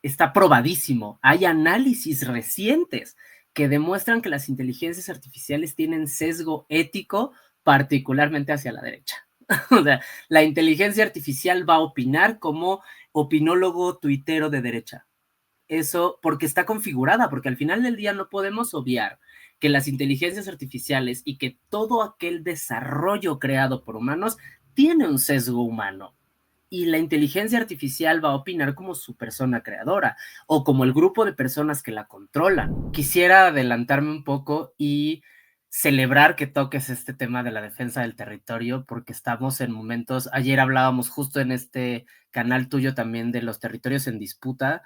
está probadísimo. Hay análisis recientes que demuestran que las inteligencias artificiales tienen sesgo ético, particularmente hacia la derecha. O sea, la inteligencia artificial va a opinar como opinólogo tuitero de derecha. Eso porque está configurada, porque al final del día no podemos obviar que las inteligencias artificiales y que todo aquel desarrollo creado por humanos tiene un sesgo humano. Y la inteligencia artificial va a opinar como su persona creadora o como el grupo de personas que la controlan. Quisiera adelantarme un poco y celebrar que toques este tema de la defensa del territorio, porque estamos en momentos, ayer hablábamos justo en este canal tuyo también de los territorios en disputa,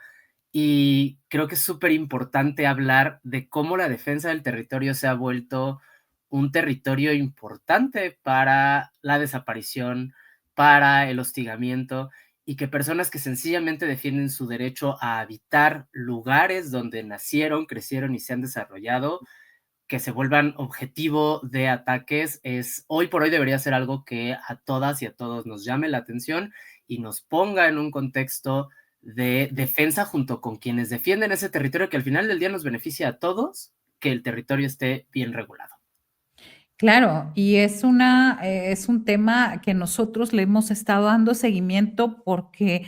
y creo que es súper importante hablar de cómo la defensa del territorio se ha vuelto un territorio importante para la desaparición, para el hostigamiento, y que personas que sencillamente defienden su derecho a habitar lugares donde nacieron, crecieron y se han desarrollado, que se vuelvan objetivo de ataques, es hoy por hoy debería ser algo que a todas y a todos nos llame la atención y nos ponga en un contexto de defensa junto con quienes defienden ese territorio que al final del día nos beneficia a todos, que el territorio esté bien regulado. Claro, y es un tema que nosotros le hemos estado dando seguimiento porque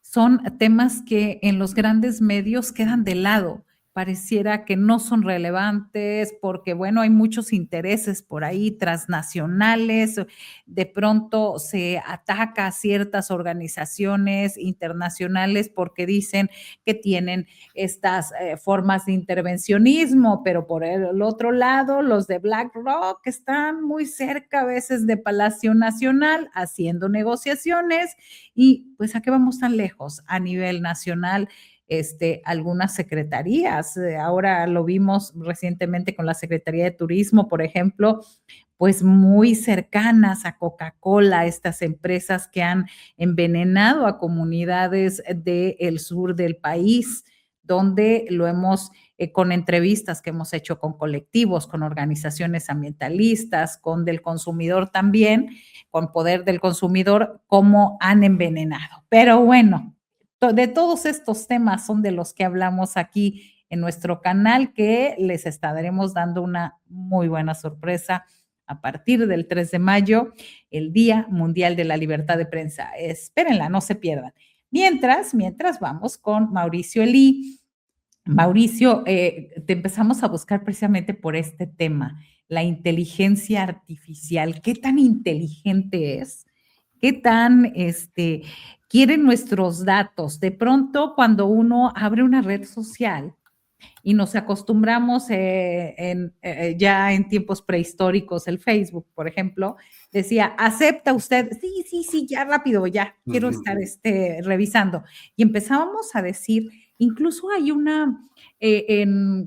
son temas que en los grandes medios quedan de lado. Pareciera que no son relevantes porque, bueno, hay muchos intereses por ahí transnacionales. De pronto se ataca a ciertas organizaciones internacionales porque dicen que tienen estas formas de intervencionismo, pero por el otro lado, los de BlackRock están muy cerca a veces de Palacio Nacional haciendo negociaciones y pues a qué vamos tan lejos a nivel nacional. Algunas secretarías, ahora lo vimos recientemente con la Secretaría de Turismo, por ejemplo, pues muy cercanas a Coca-Cola, estas empresas que han envenenado a comunidades del sur del país, donde lo hemos, con entrevistas que hemos hecho con colectivos, con organizaciones ambientalistas, con del consumidor también, con poder del consumidor, cómo han envenenado. Pero bueno, de todos estos temas son de los que hablamos aquí en nuestro canal, que les estaremos dando una muy buena sorpresa a partir del 3 de mayo, el Día Mundial de la Libertad de Prensa. Espérenla, no se pierdan. Mientras vamos con Mauricio Elí. Mauricio, te empezamos a buscar precisamente por este tema, la inteligencia artificial. ¿Qué tan inteligente es? ¿Qué tan quieren nuestros datos? De pronto, cuando uno abre una red social, y nos acostumbramos ya en tiempos prehistóricos, el Facebook, por ejemplo, decía, ¿acepta usted? Sí, sí, sí, ya rápido, ya quiero estar revisando. Y empezábamos a decir, incluso hay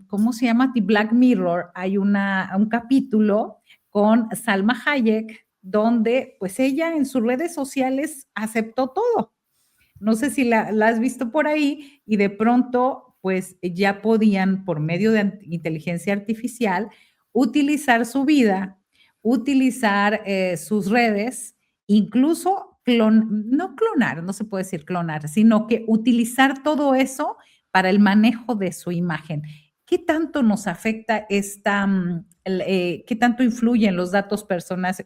¿cómo se llama? The Black Mirror, hay un capítulo con Salma Hayek, donde pues ella en sus redes sociales aceptó todo. No sé si la has visto por ahí y de pronto, pues ya podían, por medio de inteligencia artificial, utilizar su vida, utilizar sus redes, incluso no clonar, no se puede decir clonar, sino que utilizar todo eso para el manejo de su imagen. ¿Qué tanto nos afecta qué tanto influyen los datos personales,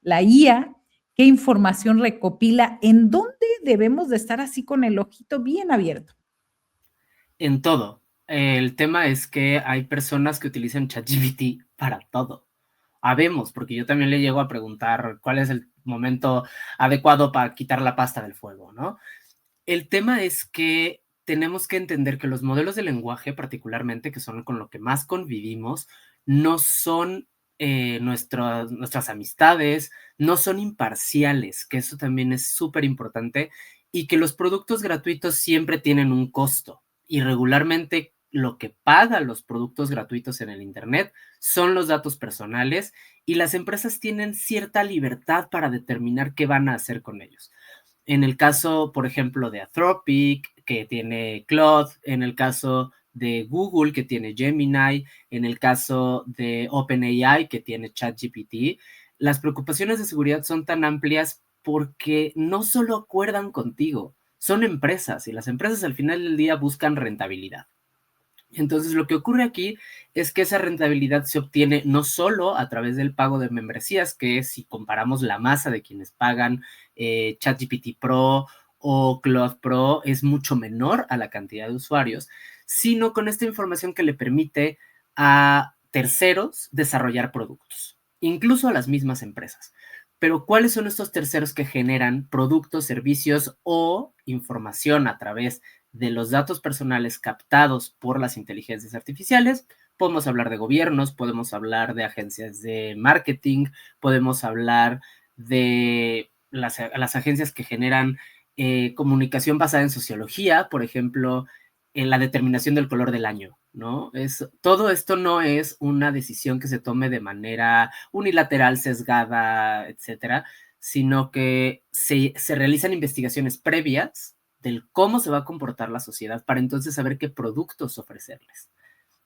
la IA? ¿Qué información recopila? ¿En dónde debemos de estar así con el ojito bien abierto? En todo. El tema es que hay personas que utilizan ChatGPT para todo. Habemos, porque yo también le llego a preguntar cuál es el momento adecuado para quitar la pasta del fuego, ¿no? El tema es que tenemos que entender que los modelos de lenguaje, particularmente, que son con lo que más convivimos, no son nuestras amistades, no son imparciales, que eso también es súper importante, y que los productos gratuitos siempre tienen un costo, y regularmente lo que pagan los productos gratuitos en el Internet son los datos personales, y las empresas tienen cierta libertad para determinar qué van a hacer con ellos. En el caso, por ejemplo, de Anthropic, que tiene Claude, en el caso de Google, que tiene Gemini, en el caso de OpenAI, que tiene ChatGPT, las preocupaciones de seguridad son tan amplias porque no solo acuerdan contigo, son empresas y las empresas al final del día buscan rentabilidad. Entonces, lo que ocurre aquí es que esa rentabilidad se obtiene no solo a través del pago de membresías, que si comparamos la masa de quienes pagan ChatGPT Pro o Claude Pro es mucho menor a la cantidad de usuarios, sino con esta información que le permite a terceros desarrollar productos, incluso a las mismas empresas. Pero ¿cuáles son estos terceros que generan productos, servicios o información a través de los datos personales captados por las inteligencias artificiales? Podemos hablar de gobiernos, podemos hablar de agencias de marketing, podemos hablar de las agencias que generan comunicación basada en sociología, por ejemplo, en la determinación del color del año, ¿no? Todo esto no es una decisión que se tome de manera unilateral, sesgada, etcétera, sino que se realizan investigaciones previas del cómo se va a comportar la sociedad para entonces saber qué productos ofrecerles.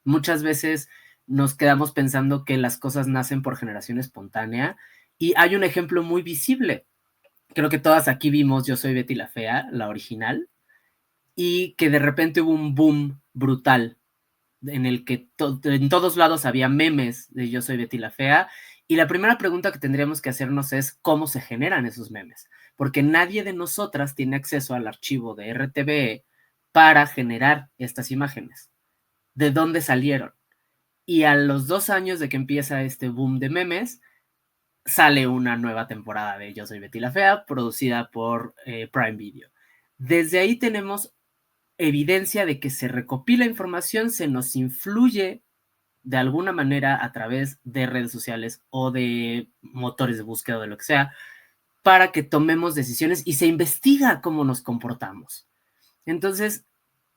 Muchas veces nos quedamos pensando que las cosas nacen por generación espontánea y hay un ejemplo muy visible. Creo que todas aquí vimos Yo soy Betty la Fea, la original, y que de repente hubo un boom brutal en el que en todos lados había memes de Yo soy Betty la Fea, y la primera pregunta que tendríamos que hacernos es cómo se generan esos memes, porque nadie de nosotras tiene acceso al archivo de RTVE para generar estas imágenes. ¿De dónde salieron? Y a los 2 años de que empieza este boom de memes, sale una nueva temporada de Yo soy Betty la Fea, producida por Prime Video. Desde ahí tenemos evidencia de que se recopila información, se nos influye de alguna manera a través de redes sociales o de motores de búsqueda o de lo que sea, para que tomemos decisiones y se investiga cómo nos comportamos. Entonces,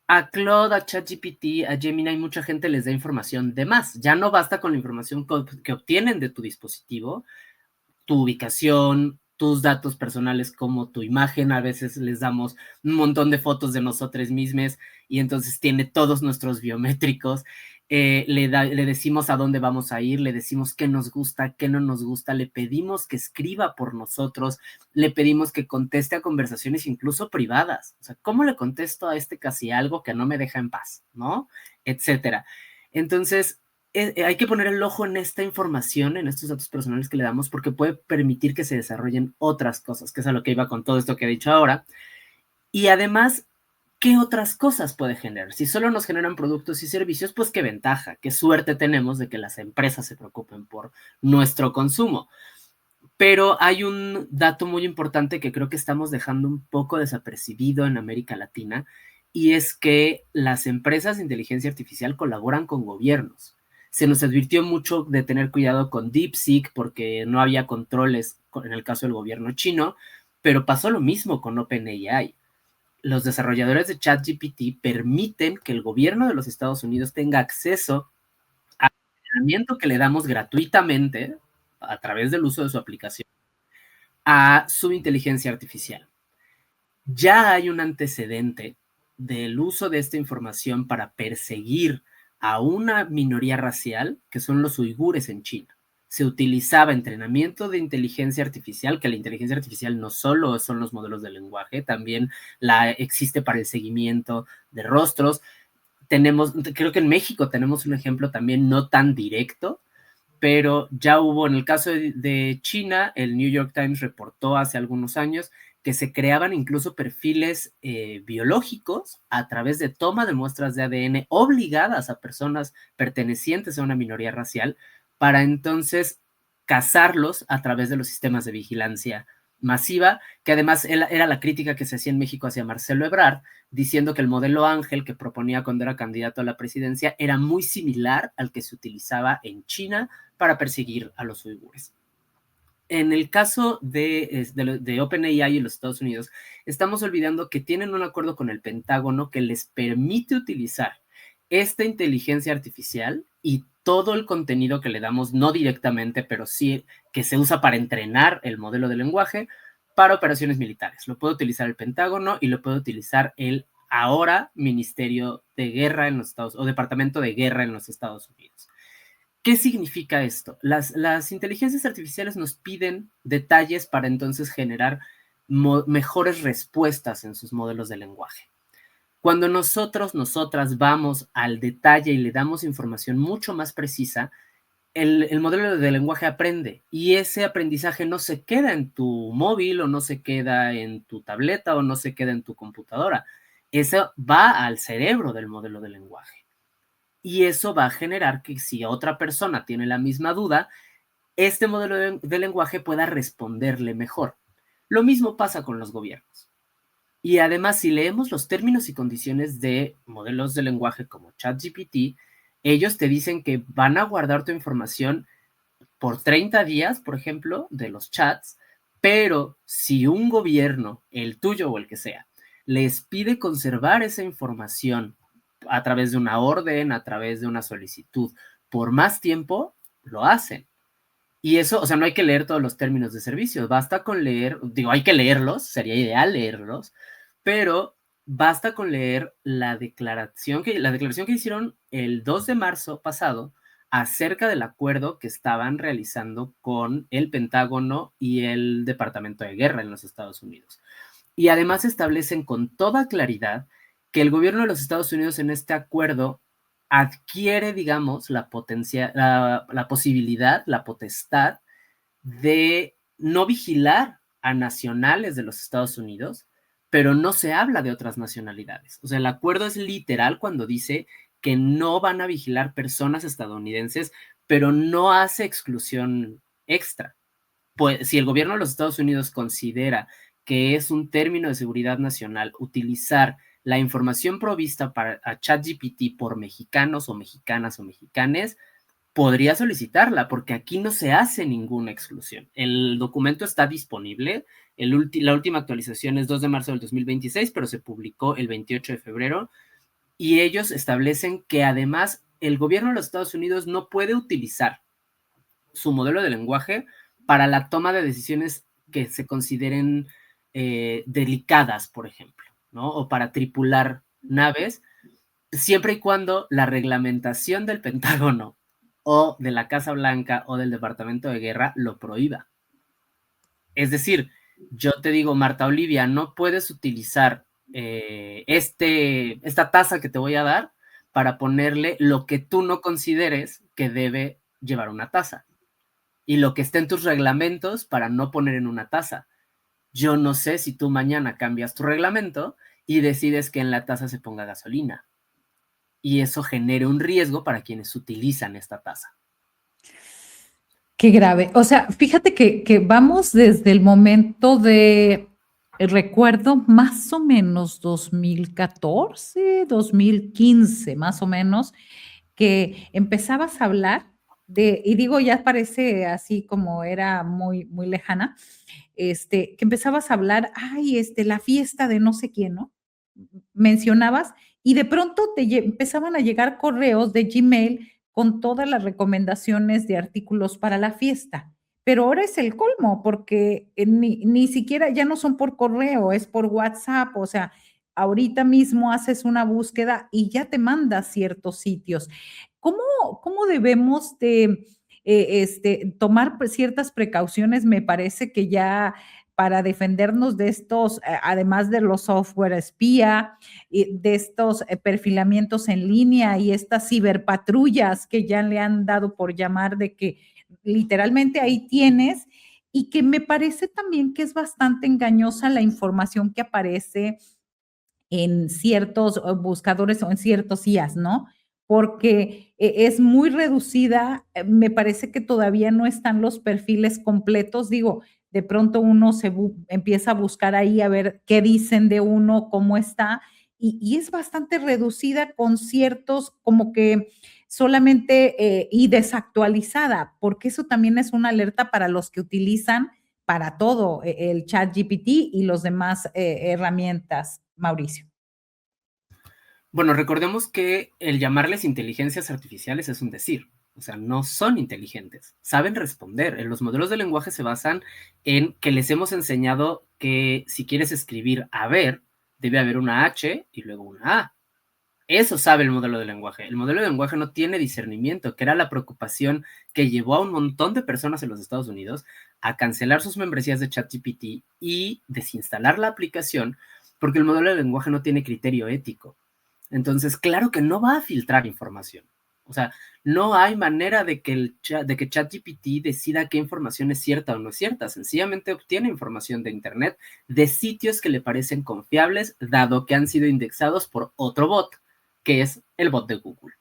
a Claude, a ChatGPT, a Gemini, mucha gente les da información de más. Ya no basta con la información que obtienen de tu dispositivo, tu ubicación, tus datos personales como tu imagen. A veces les damos un montón de fotos de nosotros mismos y entonces tiene todos nuestros biométricos. Le decimos a dónde vamos a ir, le decimos qué nos gusta, qué no nos gusta, le pedimos que escriba por nosotros, le pedimos que conteste a conversaciones incluso privadas. O sea, ¿cómo le contesto a este casi algo que no me deja en paz? ¿No? Etcétera. Entonces, hay que poner el ojo en esta información, en estos datos personales que le damos, porque puede permitir que se desarrollen otras cosas, que es a lo que iba con todo esto que he dicho ahora. Y además, ¿qué otras cosas puede generar? Si solo nos generan productos y servicios, pues qué ventaja, qué suerte tenemos de que las empresas se preocupen por nuestro consumo. Pero hay un dato muy importante que creo que estamos dejando un poco desapercibido en América Latina, y es que las empresas de inteligencia artificial colaboran con gobiernos. Se nos advirtió mucho de tener cuidado con DeepSeek porque no había controles en el caso del gobierno chino, pero pasó lo mismo con OpenAI. Los desarrolladores de ChatGPT permiten que el gobierno de los Estados Unidos tenga acceso al entrenamiento que le damos gratuitamente a través del uso de su aplicación a su inteligencia artificial. Ya hay un antecedente del uso de esta información para perseguir a una minoría racial, que son los uigures en China. Se utilizaba entrenamiento de inteligencia artificial, que la inteligencia artificial no solo son los modelos de lenguaje, también existe para el seguimiento de rostros. Creo que en México tenemos un ejemplo también no tan directo, pero ya hubo, en el caso de China, el New York Times reportó hace algunos años que se creaban incluso perfiles biológicos a través de toma de muestras de ADN obligadas a personas pertenecientes a una minoría racial para entonces cazarlos a través de los sistemas de vigilancia masiva, que además era la crítica que se hacía en México hacia Marcelo Ebrard, diciendo que el modelo Ángel que proponía cuando era candidato a la presidencia era muy similar al que se utilizaba en China para perseguir a los uigures. En el caso de OpenAI en los Estados Unidos, estamos olvidando que tienen un acuerdo con el Pentágono que les permite utilizar esta inteligencia artificial y todo el contenido que le damos, no directamente, pero sí que se usa para entrenar el modelo de lenguaje para operaciones militares. Lo puede utilizar el Pentágono y lo puede utilizar el ahora Ministerio de Guerra en los Estados Unidos, o Departamento de Guerra en los Estados Unidos. ¿Qué significa esto? Las inteligencias artificiales nos piden detalles para entonces generar mejores respuestas en sus modelos de lenguaje. Cuando nosotras vamos al detalle y le damos información mucho más precisa, el modelo de lenguaje aprende, y ese aprendizaje no se queda en tu móvil o no se queda en tu tableta o no se queda en tu computadora. Eso va al cerebro del modelo de lenguaje. Y eso va a generar que si otra persona tiene la misma duda, este modelo de lenguaje pueda responderle mejor. Lo mismo pasa con los gobiernos. Y además, si leemos los términos y condiciones de modelos de lenguaje como ChatGPT, ellos te dicen que van a guardar tu información por 30 días, por ejemplo, de los chats, pero si un gobierno, el tuyo o el que sea, les pide conservar esa información a través de una orden, a través de una solicitud, por más tiempo, lo hacen. Y eso, o sea, no hay que leer todos los términos de servicio, basta con leer, digo, hay que leerlos, sería ideal leerlos, pero basta con leer la declaración que hicieron el 2 de marzo pasado acerca del acuerdo que estaban realizando con el Pentágono y el Departamento de Guerra en los Estados Unidos. Y además establecen con toda claridad que el gobierno de los Estados Unidos en este acuerdo adquiere, digamos, la posibilidad, la potestad de no vigilar a nacionales de los Estados Unidos, pero no se habla de otras nacionalidades. O sea, el acuerdo es literal cuando dice que no van a vigilar personas estadounidenses, pero no hace exclusión extra. Pues si el gobierno de los Estados Unidos considera que es un término de seguridad nacional utilizar la información provista para a ChatGPT por mexicanos o mexicanas o mexicanes, podría solicitarla, porque aquí no se hace ninguna exclusión. El documento está disponible, la última actualización es 2 de marzo del 2026, pero se publicó el 28 de febrero, y ellos establecen que además el gobierno de los Estados Unidos no puede utilizar su modelo de lenguaje para la toma de decisiones que se consideren delicadas, por ejemplo, ¿no? O para tripular naves, siempre y cuando la reglamentación del Pentágono o de la Casa Blanca o del Departamento de Guerra lo prohíba. Es decir, yo te digo, Marta Olivia, no puedes utilizar esta taza que te voy a dar para ponerle lo que tú no consideres que debe llevar una taza y lo que esté en tus reglamentos para no poner en una taza. Yo no sé si tú mañana cambias tu reglamento y decides que en la taza se ponga gasolina y eso genere un riesgo para quienes utilizan esta taza. Qué grave. O sea, fíjate que vamos desde el momento de, recuerdo más o menos 2014, 2015, más o menos, que empezabas a hablar de, y digo, ya parece así como era muy, muy lejana, que empezabas a hablar, ay, la fiesta de no sé quién, ¿no? Mencionabas, y de pronto empezaban a llegar correos de Gmail con todas las recomendaciones de artículos para la fiesta. Pero ahora es el colmo, porque ni siquiera ya no son por correo, es por WhatsApp, o sea, ahorita mismo haces una búsqueda y ya te manda ciertos sitios. ¿Cómo, cómo debemos de tomar ciertas precauciones? Me parece que ya para defendernos de estos, además de los software espía, y de estos perfilamientos en línea y estas ciberpatrullas que ya le han dado por llamar, de que literalmente ahí tienes, y que me parece también que es bastante engañosa la información que aparece en ciertos buscadores o en ciertos IAs, ¿no? Porque es muy reducida, me parece que todavía no están los perfiles completos, digo, de pronto uno empieza a buscar ahí a ver qué dicen de uno, cómo está, y es bastante reducida con ciertos como que solamente y desactualizada, porque eso también es una alerta para los que utilizan para todo el chat GPT y los demás herramientas, Mauricio. Bueno, recordemos que el llamarles inteligencias artificiales es un decir, o sea, no son inteligentes, saben responder. Los modelos de lenguaje se basan en que les hemos enseñado que si quieres escribir a ver, debe haber una H y luego una A. Eso sabe el modelo de lenguaje. El modelo de lenguaje no tiene discernimiento, que era la preocupación que llevó a un montón de personas en los Estados Unidos a cancelar sus membresías de ChatGPT y desinstalar la aplicación porque el modelo de lenguaje no tiene criterio ético. Entonces, claro que no va a filtrar información. O sea, no hay manera de que ChatGPT decida qué información es cierta o no es cierta. Sencillamente obtiene información de Internet de sitios que le parecen confiables, dado que han sido indexados por otro bot, que es el bot de Google,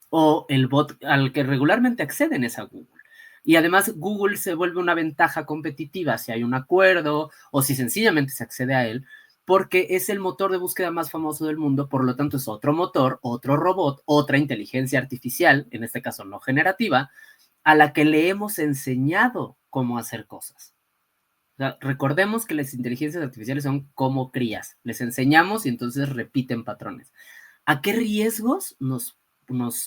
o el bot al que regularmente acceden es a Google. Y además Google se vuelve una ventaja competitiva si hay un acuerdo o si sencillamente se accede a él, porque es el motor de búsqueda más famoso del mundo, por lo tanto es otro motor, otro robot, otra inteligencia artificial, en este caso no generativa, a la que le hemos enseñado cómo hacer cosas. O sea, recordemos que las inteligencias artificiales son como crías, les enseñamos y entonces repiten patrones. ¿A qué riesgos nos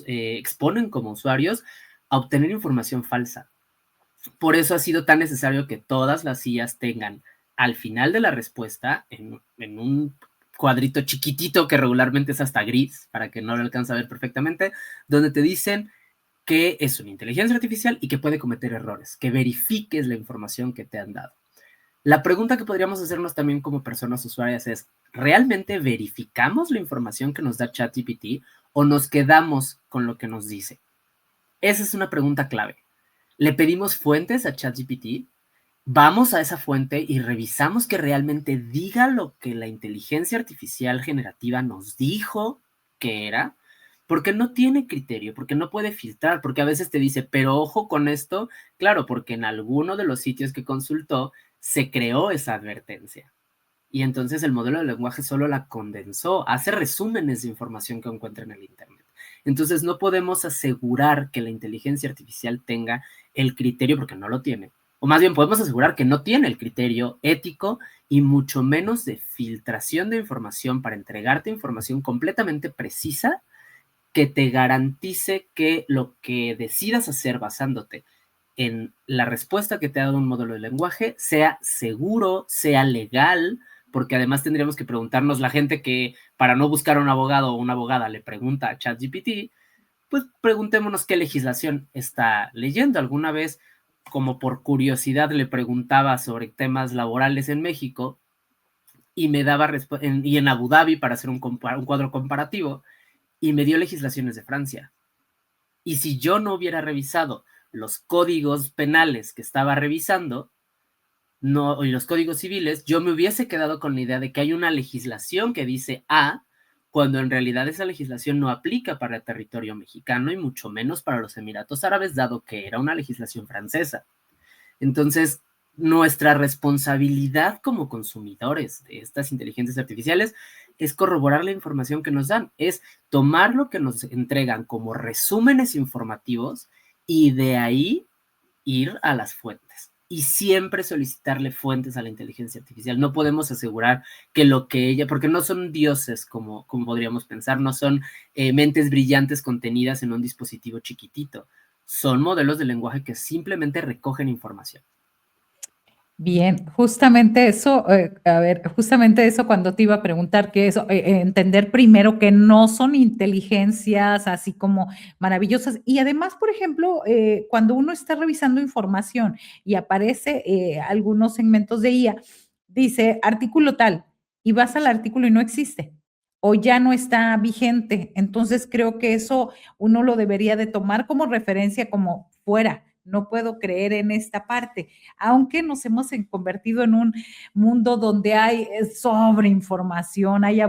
exponen como usuarios a obtener información falsa? Por eso ha sido tan necesario que todas las IAs tengan al final de la respuesta, en un cuadrito chiquitito que regularmente es hasta gris, para que no lo alcance a ver perfectamente, donde te dicen que es una inteligencia artificial y que puede cometer errores, que verifiques la información que te han dado. La pregunta que podríamos hacernos también como personas usuarias es, ¿realmente verificamos la información que nos da ChatGPT o nos quedamos con lo que nos dice? Esa es una pregunta clave. ¿Le pedimos fuentes a ChatGPT? ¿Vamos a esa fuente y revisamos que realmente diga lo que la inteligencia artificial generativa nos dijo que era? Porque no tiene criterio, porque no puede filtrar, porque a veces te dice, pero ojo con esto, claro, porque en alguno de los sitios que consultó se creó esa advertencia. Y entonces el modelo de lenguaje solo la condensó, hace resúmenes de información que encuentra en el Internet. Entonces no podemos asegurar que la inteligencia artificial tenga el criterio, porque no lo tiene. O más bien podemos asegurar que no tiene el criterio ético y mucho menos de filtración de información para entregarte información completamente precisa que te garantice que lo que decidas hacer basándote en la respuesta que te ha dado un modelo de lenguaje sea seguro, sea legal, porque además tendríamos que preguntarnos la gente que para no buscar a un abogado o una abogada le pregunta a ChatGPT, pues preguntémonos qué legislación está leyendo. Alguna vez, como por curiosidad, le preguntaba sobre temas laborales en México y me daba y en Abu Dhabi para hacer un cuadro comparativo y me dio legislaciones de Francia. Y si yo no hubiera revisado los códigos penales que estaba revisando, no, y los códigos civiles, yo me hubiese quedado con la idea de que hay una legislación que dice A, cuando en realidad esa legislación no aplica para el territorio mexicano y mucho menos para los Emiratos Árabes, dado que era una legislación francesa. Entonces, nuestra responsabilidad como consumidores de estas inteligencias artificiales es corroborar la información que nos dan, es tomar lo que nos entregan como resúmenes informativos y de ahí ir a las fuentes y siempre solicitarle fuentes a la inteligencia artificial. No podemos asegurar que lo que ella, porque no son dioses como podríamos pensar, no son mentes brillantes contenidas en un dispositivo chiquitito, son modelos de lenguaje que simplemente recogen información. Bien, justamente eso, a ver, justamente eso cuando te iba a preguntar que eso, entender primero que no son inteligencias así como maravillosas. Y además, por ejemplo, cuando uno está revisando información y aparece algunos segmentos de IA, dice artículo tal, y vas al artículo y no existe o ya no está vigente. Entonces creo que eso uno lo debería de tomar como referencia como fuera. No puedo creer en esta parte, aunque nos hemos convertido en un mundo donde hay sobreinformación, hay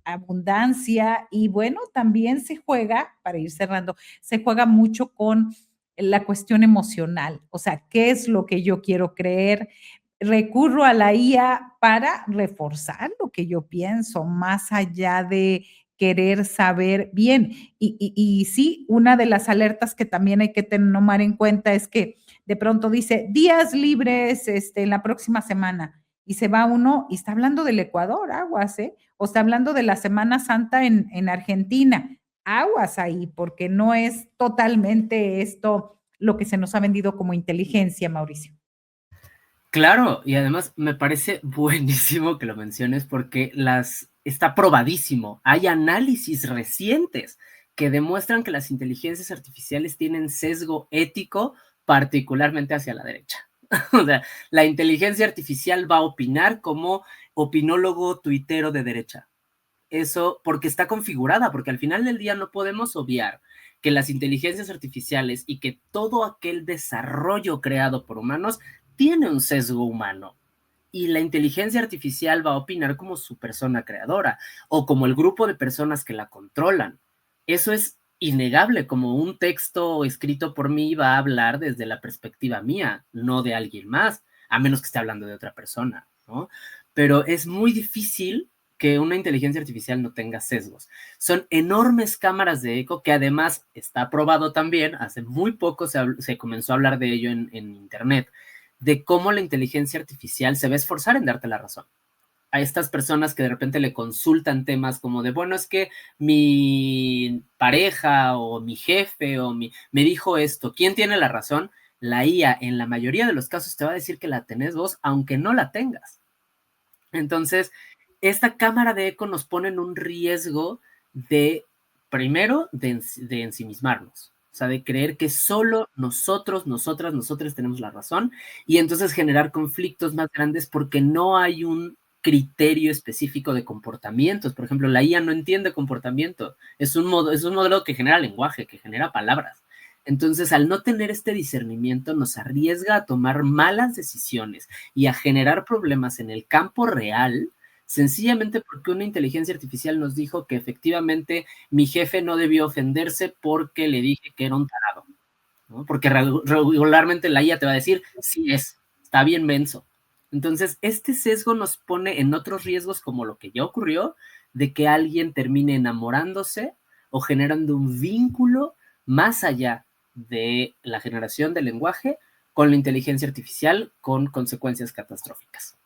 abundancia y bueno, también se juega, para ir cerrando, se juega mucho con la cuestión emocional, o sea, ¿qué es lo que yo quiero creer? Recurro a la IA para reforzar lo que yo pienso, más allá de querer saber bien. Y sí, una de las alertas que también hay que tomar en cuenta es que de pronto dice días libres en la próxima semana y se va uno y está hablando del Ecuador, aguas, ¿eh? O está hablando de la Semana Santa en Argentina, aguas ahí, porque no es totalmente esto lo que se nos ha vendido como inteligencia, Mauricio. Claro, y además me parece buenísimo que lo menciones porque está probadísimo. Hay análisis recientes que demuestran que las inteligencias artificiales tienen sesgo ético, particularmente hacia la derecha. O sea, la inteligencia artificial va a opinar como opinólogo tuitero de derecha. Eso porque está configurada, porque al final del día no podemos obviar que las inteligencias artificiales y que todo aquel desarrollo creado por humanos tiene un sesgo humano. Y la inteligencia artificial va a opinar como su persona creadora o como el grupo de personas que la controlan. Eso es innegable, como un texto escrito por mí va a hablar desde la perspectiva mía, no de alguien más, a menos que esté hablando de otra persona, ¿no? Pero es muy difícil que una inteligencia artificial no tenga sesgos. Son enormes cámaras de eco que además está probado también, hace muy poco se comenzó a hablar de ello en Internet, de cómo la inteligencia artificial se va a esforzar en darte la razón. A estas personas que de repente le consultan temas como de, bueno, es que mi pareja o mi jefe me dijo esto, ¿quién tiene la razón? La IA en la mayoría de los casos te va a decir que la tenés vos, aunque no la tengas. Entonces, esta cámara de eco nos pone en un riesgo de, primero, de ensimismarnos. O sea, de creer que solo nosotros, nosotras tenemos la razón y entonces generar conflictos más grandes porque no hay un criterio específico de comportamientos. Por ejemplo, la IA no entiende comportamiento. Es un modelo que genera lenguaje, que genera palabras. Entonces, al no tener este discernimiento, nos arriesga a tomar malas decisiones y a generar problemas en el campo real, sencillamente porque una inteligencia artificial nos dijo que efectivamente mi jefe no debió ofenderse porque le dije que era un tarado, ¿no? Porque regularmente la IA te va a decir, sí es, está bien menso. Entonces, este sesgo nos pone en otros riesgos como lo que ya ocurrió, de que alguien termine enamorándose o generando un vínculo más allá de la generación del lenguaje con la inteligencia artificial con consecuencias catastróficas.